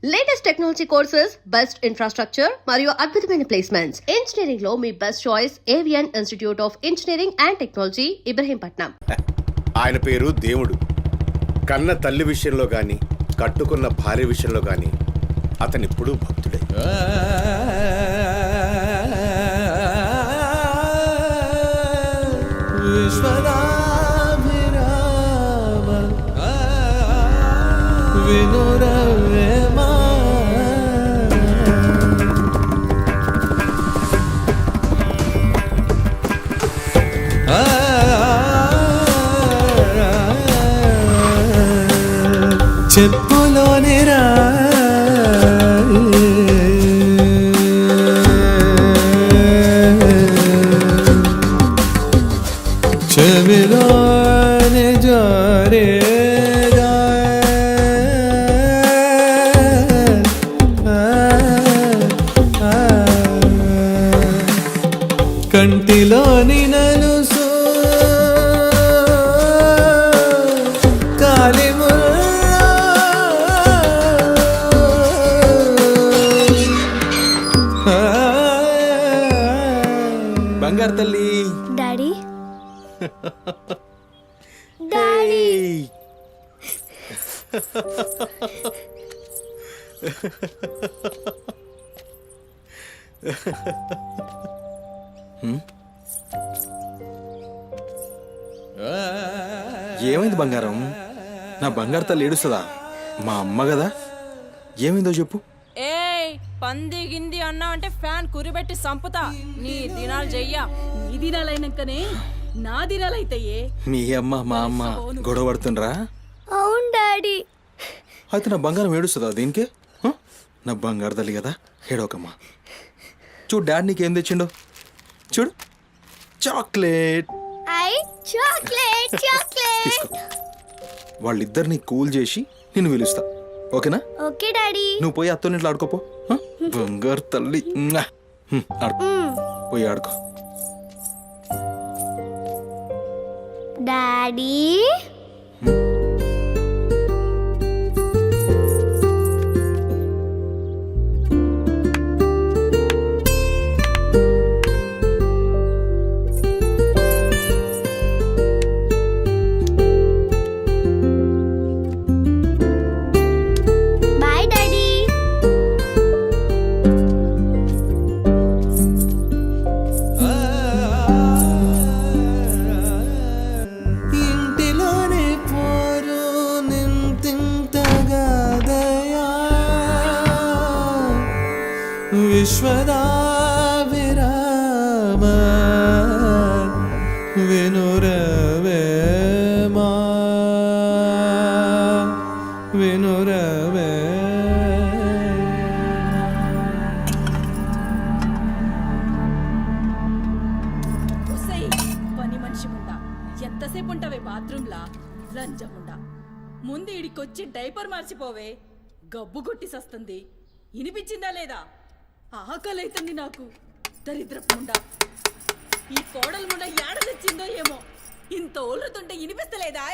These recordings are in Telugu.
Latest technology courses, best infrastructure మరియు అద్భుతమైన ప్లేస్మెంట్స్. ఇంజనీరింగ్ లో మీ best choice AVN institute of engineering and technology, Ibrahimpatnam. ఆయన పేరు దేవుడు. కన్న తల్లి విషయంలో గాని, కట్టుకున్న భార్య విషయంలో గాని అతనిప్పుడు భక్తుడే. చెప్పులోని రా చెవిలోని జరే కంటిలోని నలుసు బంగారు తల్లి. డాడీ డాడీ ఏమైంది బంగారం? నా బంగారు తల్లి ఏడుస్తుందా? మా అమ్మ కదా, ఏమైందో చెప్పు. ఏయ్, పంది గింది అన్నా అంటే ఫ్యాన్ కురిబెట్టి సంపుతా. నీ దినాలు చెయ్యా. నీ దినాలైనాకనే నా దినాలైతాయే. మీ అమ్మ మా అమ్మ గొడవ పడుతుండ్రా? అవును డాడీ. అయితే నా బంగారం ఏడుస్తుందా దీనికే? నా బంగారు తల్లి కదా, ఏడవకమ్మా. చూడు డాడీ నీకేం తెచ్చిండో చూడు. చాక్లెట్. Chocolate chocolate. తీసుకో. వాళ్ళిద్దరిని కూల్ చేసి నిన్ను పిలుస్తా, ఓకేనా? Okay daddy. నువ్వు పోయి అత్తోనింట్లో ఆడుకోపో. బంగారు తల్లి. ఆడుకో, పోయి ఆడుకో. డాడీ విశ్వదా విరామ వినురవేమా వినురవే. పని మనిషి ముండా ఎంతసేపు ఉంటావే బాత్రూంలా? లంజముండా, ముందు ఇడికొచ్చి డైపర్ మార్చిపోవే. గబ్బు కొట్టి సస్తుంది. వినిపించిందా లేదా? ఆకలైతుంది నాకు. దరిద్రపుండా, ఈ కోడల ముండ ఏడ తెచ్చిందో ఏమో. ఇంత ఓలుతుంటే వినిపిస్తలేదా?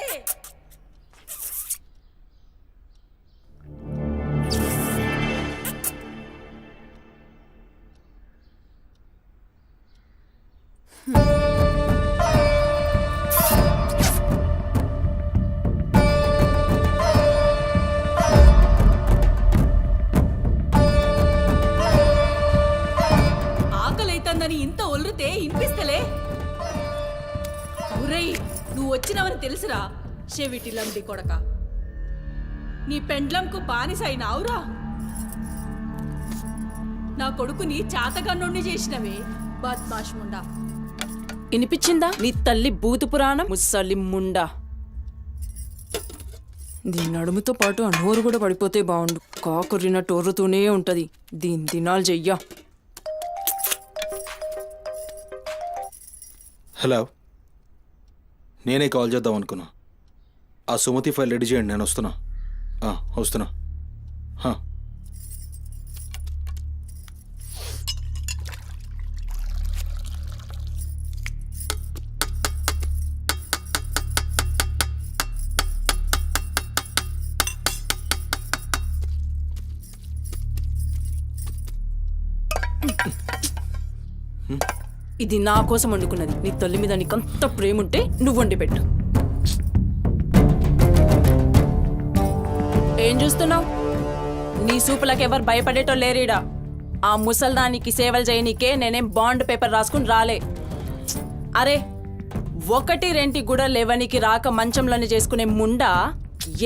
ఇంత ఒల్లుతే ఇనిపిస్తలే? ఒరేయ్, నువ్వు వచ్చినవని తెలుసురా చెవిటిలండి కొడక. నీ పెండ్లంకు బానిసైనావురా. నా కొడుకుని చాతగన్నుండి చేసినవే బద్మాష్ ముండా. వినిపించిందా నీ తల్లి బూతు పురాణం? ముసలి ముండా, దీని నడుముతో పాటు ఆ నోరు కూడా పడిపోతే బాగుండు. కాకురినట్టు ఒర్రుతూనే ఉంటది. దీని దినాలు చెయ్యా. హలో, నేనే కాల్ చేద్దాం అనుకున్నా. ఆ సుమతి ఫైల్ రెడీ చేయండి, నేను వస్తున్నా. వస్తున్నా. ఇది నా కోసం వండుకున్నది. నీ తల్లి మీద నీకంత ప్రేమ ఉంటే నువ్వు వండి పెట్టు. ఏం చూస్తున్నావు? నీ సూపులకు ఎవరు భయపడేటో లేరీడా. ఆ ముసల్దానికి సేవలు చేయనీకే నేనేం బాండ్ పేపర్ రాసుకుని రాలే. అరే, 1-2 కూడా లేవనికి రాక మంచంలోనే చేసుకునే ముండా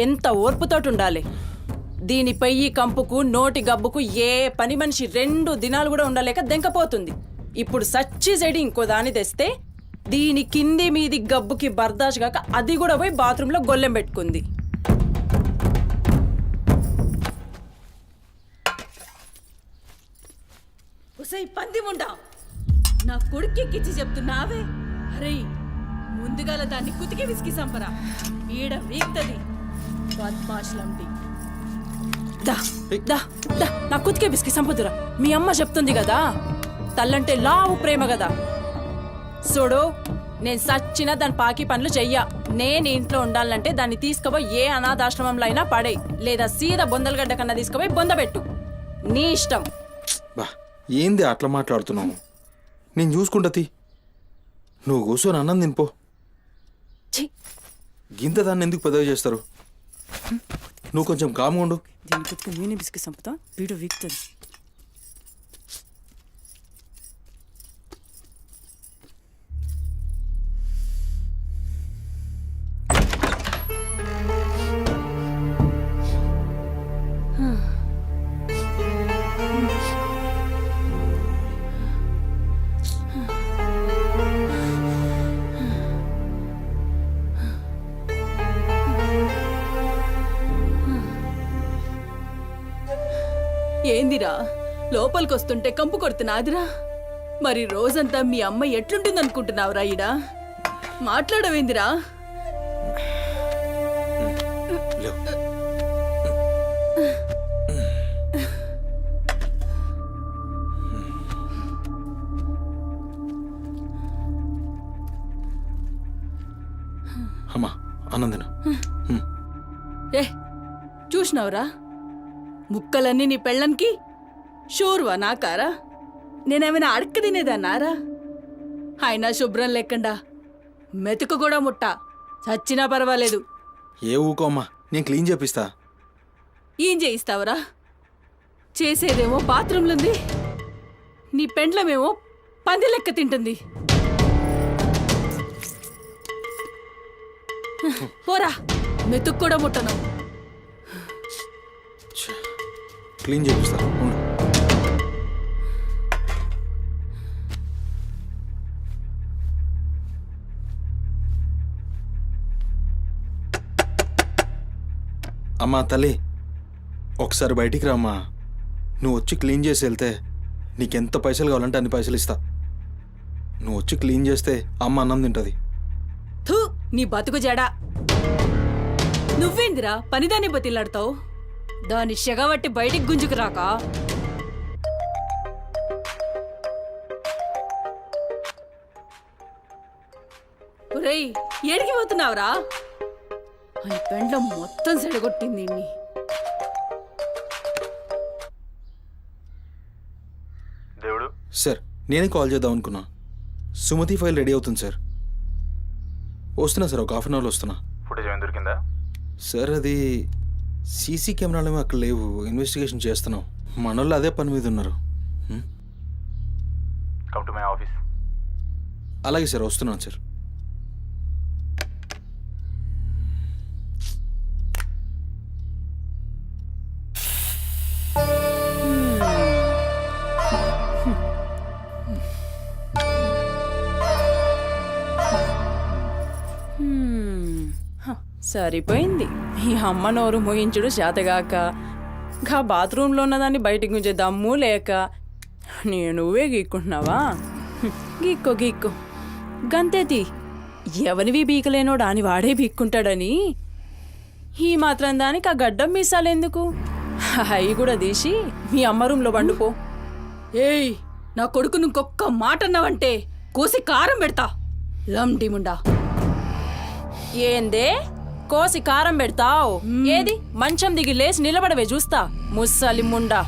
ఎంత ఓర్పుతోటి ఉండాలి. దీనిపై ఈ కంపుకు నోటి గబ్బుకు ఏ పని మనిషి 2 దినాలు కూడా ఉండలేక దెంకపోతుంది. ఇప్పుడు సచ్చి చెడి ఇంకో దాన్ని తెస్తే దీని కింది మీది గబ్బుకి బర్దాష్ గాక అది కూడా పోయి బాత్రూంలో గొల్లెం పెట్టుకుంది. ఉసై పంది ముండా, నా కొడుకెక్కిచ్చి చెప్తున్నావే. అరే, ముందుగాల దాన్ని కుతికి విసికి సంపరా. ఈడ వీక్తది బద్మాష్లంటి. దా దా దా, నా కుతికే విసికి సంపుదురా. మీ అమ్మ చెప్తుంది కదా, తల్లంటే లావు ప్రేమ కదా. చూడు, నేను సచ్చిన దాని పాకి పనులు చెయ్యా. నేను ఇంట్లో ఉండాలంటే దాన్ని తీసుకుపోయి ఏ అనాథాశ్రమంలో అయినా పడే, లేదా సీదా బొందలగడ్డ కన్నా తీసుకుపోయి బొందబెట్టు. నీ ఇష్టం. బా, ఏంది అట్లా మాట్లాడుతున్నావు? నేను చూసుకుంటా తీ. నువ్వు కూర్చొని అన్నం తినిపో. ఛీ, గింత దాన్ని ఎందుకు పెద్దగా చేస్తారు? నువ్వు కొంచెం కామ్గా ఉండు. దీని కుతికి నేనే విసికి సంపుతా. వీడు వీక్తుంది. ఏందిరా, లోపలికి వస్తుంటే కంపు కొడుతున్నాదిరా? మరి రోజంతా మీ అమ్మ ఎట్లుంటుందనుకుంటున్నావురా? ఈడా మాట్లాడవేందిరా? లేవు. అమ్మా, అన్నం తిను. ఏ, చూసినావురా? ముక్కలన్నీ నీ పెళ్ళన్కి షూర్వా నాకారా? నేనేమైనా అడక్క తినేదన్నారా? అయినా శుభ్రం లేకుండా మెతుకు కూడా ముట్ట. చచ్చినా పర్వాలేదు. ఏ ఊకో అమ్మా, నేను క్లీన్ చేపిస్తా. ఏం చేయిస్తావురా? చేసేదేమో బాత్రూంలుంది, నీ పెండ్లమేమో పంది లెక్క తింటుంది. పోరా, మెతుకు కూడా ముట్టను. క్లీన్ చేపిస్తా, ఉండు. అమ్మా తల్లి, ఒకసారి బయటికి రామ్మా. నువ్వు వచ్చి క్లీన్ చేసి వెళ్తే నీకెంత పైసలు కావాలంటే అన్ని పైసలు ఇస్తా. నువ్వు వచ్చి క్లీన్ చేస్తే అమ్మ అన్నం తింటుంది. థూ, నీ బతుకు జడా. నువ్వేందిరా పనిదాన్ని బతిలాడతావు? దాని షెగబట్టి బయటికి గుంజుకు రాక. ఒరేయ్, ఏడికి పోతున్నావురా? అని పెండ్లం మొత్తం సెడగొట్టింది. దేవుడు సార్, నేనే కాల్ చేద్దాం అనుకున్నా. సుమతి ఫైల్ రెడీ అవుతుంది సార్. వస్తున్నా సార్, ఒక 1/2 అవర్లో వస్తున్నా. ఫుటేజ్ ఏమైనా దొరికిందా? సార్, అది సీసీ కెమెరాలేమో అక్కడ లేవు. ఇన్వెస్టిగేషన్ చేస్తున్నాం. మనోళ్ళు అదే పని మీద ఉన్నారు. Come to my office. అలాగే సార్, వస్తున్నాను సార్. సరిపోయింది. ఈ అమ్మ నోరు మోయించుడు చేతగాక, గా బాత్రూంలో ఉన్నదాన్ని బయటికి గుంజే దమ్ము లేక నువ్వే గీక్కుంటున్నావా? గీక్కో గీక్కో, గంతేతి. ఎవరివి బీకలేనోడు అని వాడే బీక్కుంటాడని ఈ మాత్రం దానికి ఆ గడ్డం మీసాలెందుకు? అవి కూడా తీసి మీ అమ్మ రూంలో వండుకో. ఏయ్, నా కొడుకు ఇంకొక్క మాట అన్నావంటే కోసి కారం పెడతా. లండిముండా. ఏందే కోసి కారం పెడతావు? ఏది మంచం దిగి లేచి నిలబడవే చూస్తా, ముస్సలి ముండా.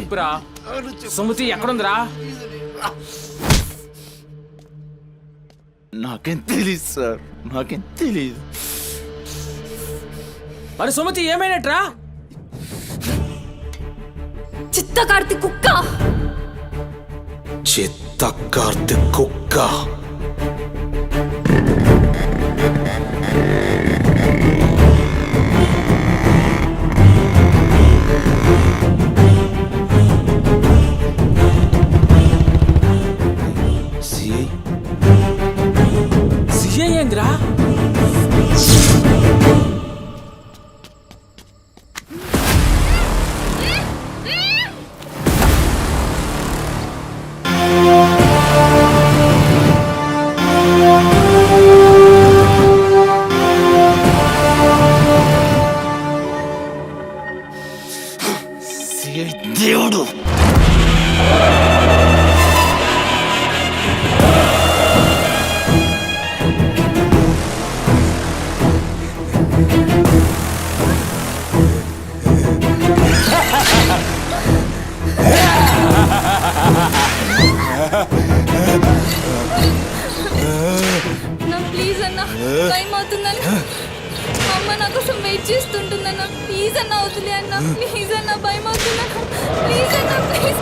చెప్పురా సుమతి ఎక్కడుందిరా? నాకేం తెలీదు సార్, నాకేం తెలీదు. మరి సుమతి ఏమైనట్రా? చిత్త కార్తీక్ కుక్క. చిత్త కార్తిక్ కుక్క. సిఐ ఏందిరా? దేవుడు ప్లీజ్ అన్న, టైం అవుతుందన్న. అమ్మ నా కోసం వెయిట్ చేస్తుంటుందన్న. ప్లీజ్ అన్న వదిలే అన్న. ప్లీజ్ అన్న, భయం అవుతుందన్న. ప్లీజ్ అన్న, ప్లీజ్.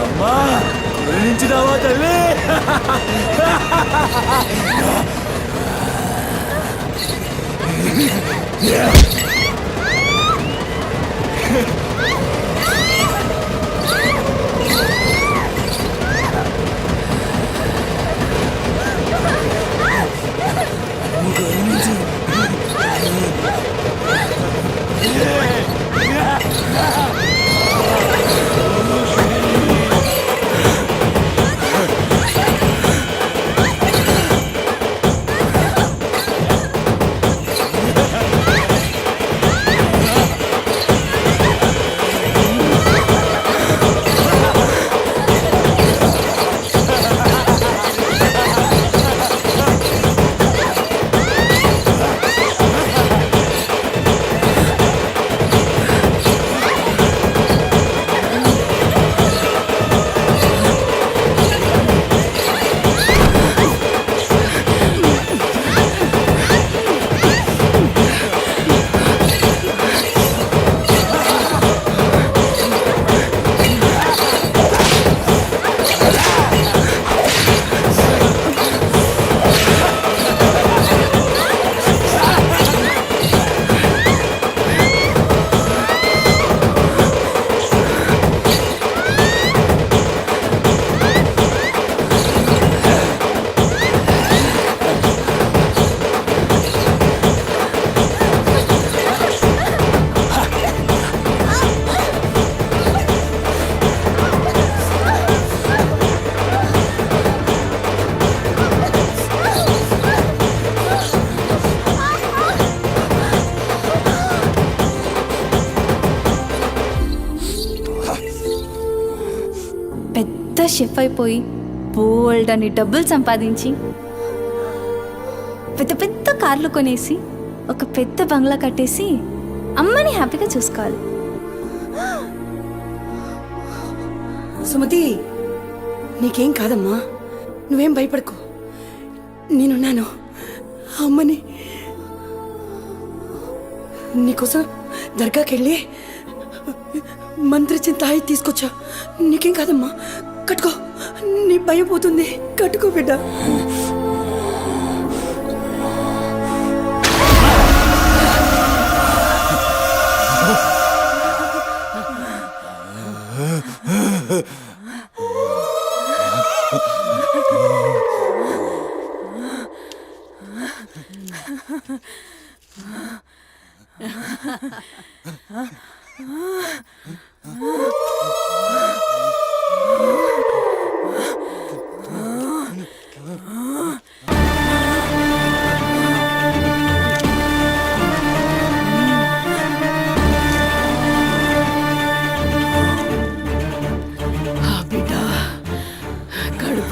అమ్మా నుంచి రావా తల్లి. షెఫ్ అయిపోయి బోల్డ్ అని డబ్బులు సంపాదించి పెద్ద పెద్ద కార్లు కొనేసి ఒక పెద్ద బంగ్లా కట్టేసి అమ్మని హ్యాపీగా చూసుకోవాలి. సుమతి, నీకేం కాదమ్మా, నువ్వేం భయపడకు, నేనున్నాను. అమ్మని నీకోసం దర్గాకి వెళ్ళి మంత్రిచిన తాయి తీసుకొచ్చా. నీకేం కాదమ్మా, కట్టుకో, నీ భయం పోతుంది. కట్టుకో బిడ్డ.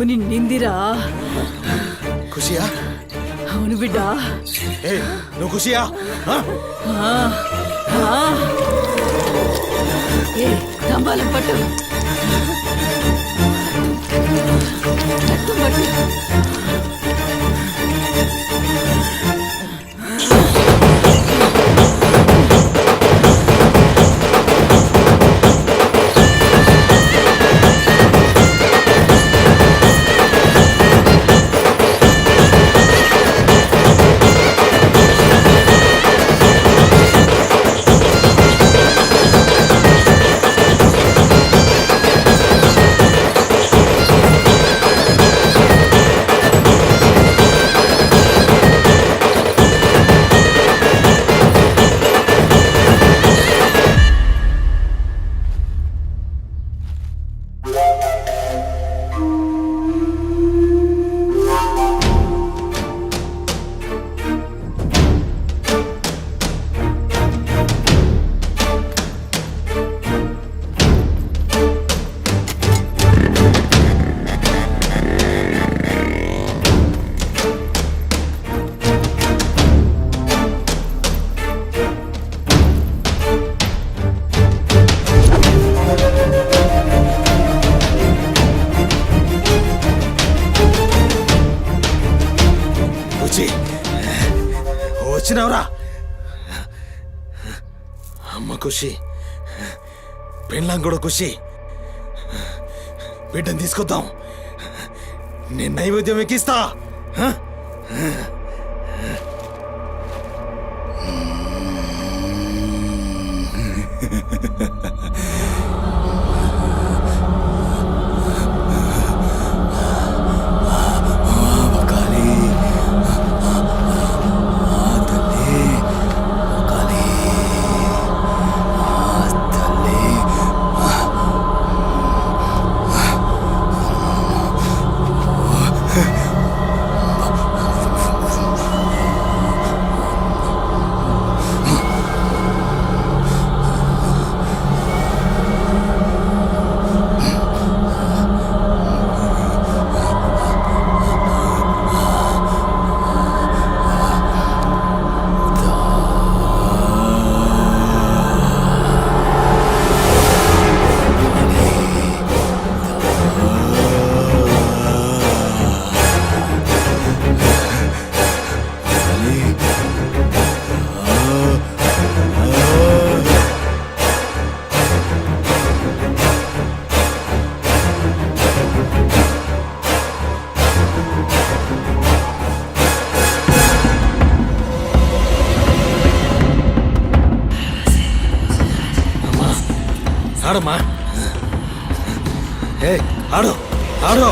కడుపు నిండిందిరా. ఖుషియా? అవును బిడ్డా. ఏ నువ్వు ఖుషియా? ఏ తంబాలం పట్టు. పట్టు, పట్టు. వచ్చినావురా? అమ్మ ఖుషి, పెళ్ళాం కూడా ఖుషి. బిడ్డను తీసుకొద్దాం, నేను నైవేద్యం ఎక్కిస్తా. ఆడమ్మా, ఏ ఆడు ఆడు.